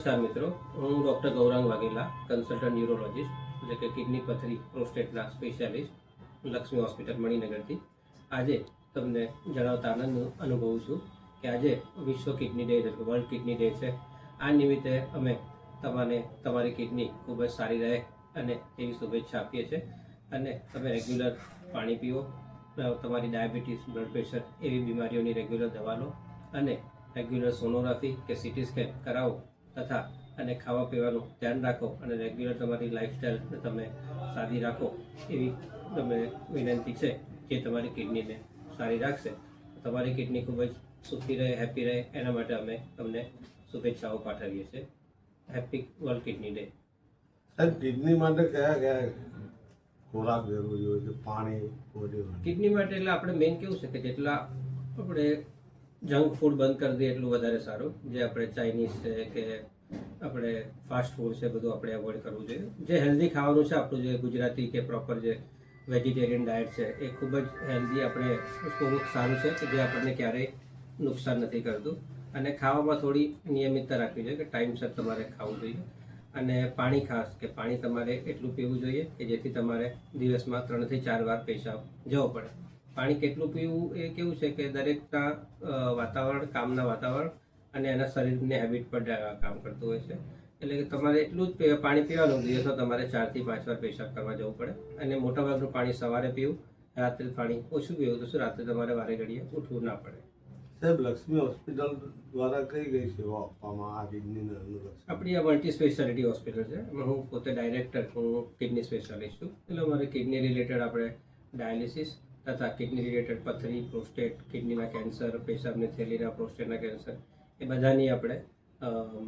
નમસ્કાર મિત્રો, હું doctor Gaurang Vaghela, consultant neurologist એટલે કે કિડની પથરી પ્રોસ્ટેટના સ્પેશિયાલિસ્ટ, લક્ષ્મી હોસ્પિટલ મણિનગરથી આજે તમને જણાવતા આનંદ અનુભવું છું કે આજે વિશ્વ કિડની ડે એટલે વર્લ્ડ કિડની ડે છે. આ નિમિત્તે અમે તમારી કિડની ખૂબ જ સારી રહે અને એવી શુભેચ્છા આપીએ છીએ. અને તમે રેગ્યુલર પાણી પીવો, તમારી ડાયાબિટીસ, બ્લડ પ્રેશર એવી બીમારીઓની રેગ્યુલર દવા લો અને રેગ્યુલર સોનોગ્રાફી કે સિટી સ્કેન કરાવો તથા અને ખાવા પીવાનું ધ્યાન રાખો અને રેગ્યુલર તમારી લાઈફસ્ટાઈલ તમે સાદી રાખો એવી તમે વિનંતી છે જે તમારી કિડનીને સારી રાખશે. તમારી કિડની ખૂબ જ સુખી રહે, હેપી રહે એના માટે અમે તમને શુભેચ્છાઓ પાઠવીએ છીએ. Happy world kidney day. સાહેબ, કિડની માટે કયા કયા ખોરાક જરૂરી હોય છે? પાણી કિડની માટે એટલે આપણે મેઇન કેવું છે કે જેટલા આપણે જંક ફૂડ બંધ કરી દઈએ એટલું વધારે સારું. જે આપણે ચાઇનીઝ છે કે આપણે ફાસ્ટ ફૂડ છે બધું આપણે અવોઇડ કરવું જોઈએ. જે હેલ્ધી ખાવાનું છે આપણું જે ગુજરાતી કે પ્રોપર જે વેજીટેરિયન ડાયટ છે એ ખૂબ જ હેલ્ધી, આપણે ખૂબ સારું છે કે જે આપણને ક્યારેય નુકસાન નથી કરતું. અને ખાવામાં થોડી નિયમિતતા રાખવી જોઈએ કે ટાઈમસર તમારે ખાવું જોઈએ. અને પાણી ખાસ કે પાણી તમારે એટલું પીવું જોઈએ કે જેથી તમારે દિવસમાં 3 થી 4 વાર પેશાબ જવો પડે. પાણી કેટલું પીવું એ કેવું છે કે દરેકના વાતાવરણ, કામના વાતાવરણ અને એના શરીરની હેબિટ પર કામ કરતું હોય છે. એટલે કે તમારે એટલું જ પાણી પીવાનું, દિવસમાં તમારે 4 થી 5 વાર પેશાબ કરવા જવું પડે. અને મોટાભાગનું પાણી સવારે પીવું, રાત્રે પાણી ઓછું પીવું તો શું રાત્રે તમારે વારે ઘડીએ ઉઠવું ના પડે. સાહેબ, લક્ષ્મી હોસ્પિટલ દ્વારા કઈ સેવા આપવામાં આ કિડનીને અનુલક્ષ? આપણી આ મલ્ટી સ્પેશિયાલિટી હોસ્પિટલ છે. એમાં હું પોતે ડાયરેક્ટર, હું કિડની સ્પેશિયાલિસ્ટ છું. એટલે અમારે કિડની રિલેટેડ આપણે ડાયાલિસિસ તથા કિડની રિલેટેડ પથરી, પ્રોસ્ટેટ, કિડનીના કેન્સર, પેશાબની થેલીના પ્રોસ્ટેટના કેન્સર એ બધાની આપણે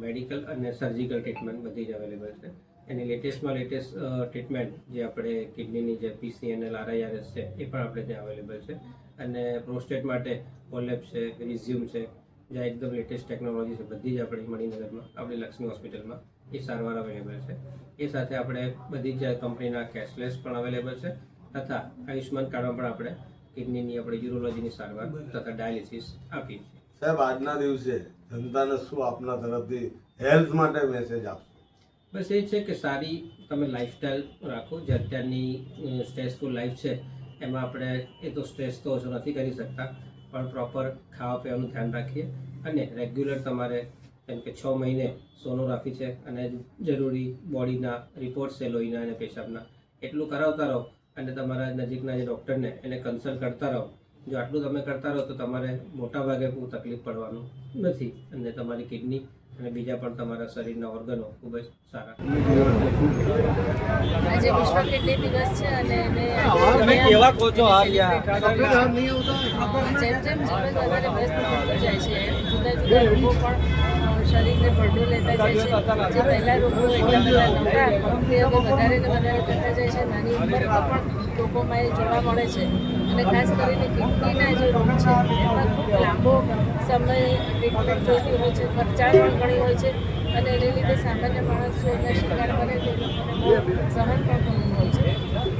મેડિકલ અને સર્જિકલ ટ્રીટમેન્ટ બધી જ અવેલેબલ છે. એની લેટેસ્ટમાં લેટેસ્ટ ટ્રીટમેન્ટ જે આપણે કિડનીની જે PCNL, RIRS છે એ પણ આપણે ત્યાં અવેલેબલ છે. અને પ્રોસ્ટેટ માટે કોલેપ છે, રિઝ્યુમ છે, જ્યાં એકદમ લેટેસ્ટ ટેકનોલોજી છે બધી જ આપણી મણિનગરમાં આપણી લક્ષ્મી હોસ્પિટલમાં એ સારવાર અવેલેબલ છે. એ સાથે આપણે બધી જ કંપનીના કેશલેસ પણ અવેલેબલ છે તથા આયુષ્યમાન કાર્ડમાં પણ આપણે કિડનીની, આપણે યુરોલોજીની સારવાર તથા ડાયાલિસિસ આપીએ છીએ. સાહેબ, આજના દિવસે જનતાને શું આપના તરફથી હેલ્થ માટે મેસેજ આપશો? બસ એ છે કે સારી તમે લાઈફસ્ટાઈલ રાખો. જે અત્યારની સ્ટ્રેસફુલ લાઈફ છે એમાં આપણે એ તો સ્ટ્રેસ તો ઓછો નથી કરી શકતા, પણ પ્રોપર ખાવા પીવાનું ધ્યાન રાખીએ અને રેગ્યુલર તમારે જેમ કે 6 મહિને સોનોગ્રાફી છે અને જરૂરી બોડીના રિપોર્ટ્સ છે લોહીના અને પેશાબના એટલું કરાવતા રહો અને તમારા નજીકના જે ડૉક્ટરને એને કન્સલ્ટ કરતા રહો. જો આટલું તમે કરતા રહો તો તમારે મોટાભાગે બહુ તકલીફ પડવાનું નથી અને તમારી કિડની અને બીજા પણ તમારા શરીરના ઓર્ગનો ખૂબ જ સારા. આજે વિશ્વ કિડની દિવસ છે અને જેમ જેમ જીવન વધારે વ્યસ્ત થતું જાય છે જુદા જુદા રોગો પણ શરીરને ભરડું લેતા જાય છે. જે પહેલા રોગો એટલા બધા નહોતા તે હવે વધારે ને વધારે થતા જાય છે. નાની ઉંમરમાં પણ લોકોમાં એ જોવા મળે છે. અને ખાસ કરીને કિડનીના જે રોગ છે એમાં ખૂબ લાંબો સમય ટ્રીટમેન્ટ જોઈતી હોય છે, ખર્ચાળ પણ ઘણી હોય છે અને એને લીધે સામાન્ય માણસો એના શિકાર બને તે લોકોને સહન પણ કરવું હોય છે.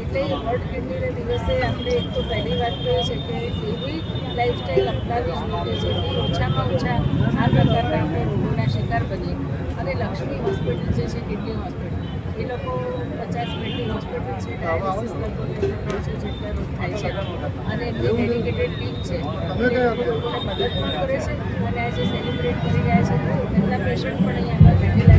એટલે વર્લ્ડ કિડની ડે દિવસે આપણે એક તો પહેલી વાત તો એ છે કે એવી લાઈફસ્ટાઈલ અપનાવવી જોઈએ કે જેથી ઓછામાં ઓછા આ પ્રકારના આપણે રોગોના શિકાર બનીએ. અને લક્ષ્મી હોસ્પિટલ જે છે કિડની હોસ્પિટલ એ લોકો 50 બેડની હોસ્પિટલ છે. ડાયાલિસિસ લગભગ 300 જેટલા રોગ થાય છે અને એમની ડેડિકેટેડ ટીમ છે એ લોકોને મદદ પણ કરે છે. અને આજે સેલિબ્રેટ કરી રહ્યા છે એમના પેશન્ટ પણ અહીંયા આગળ બેઠેલા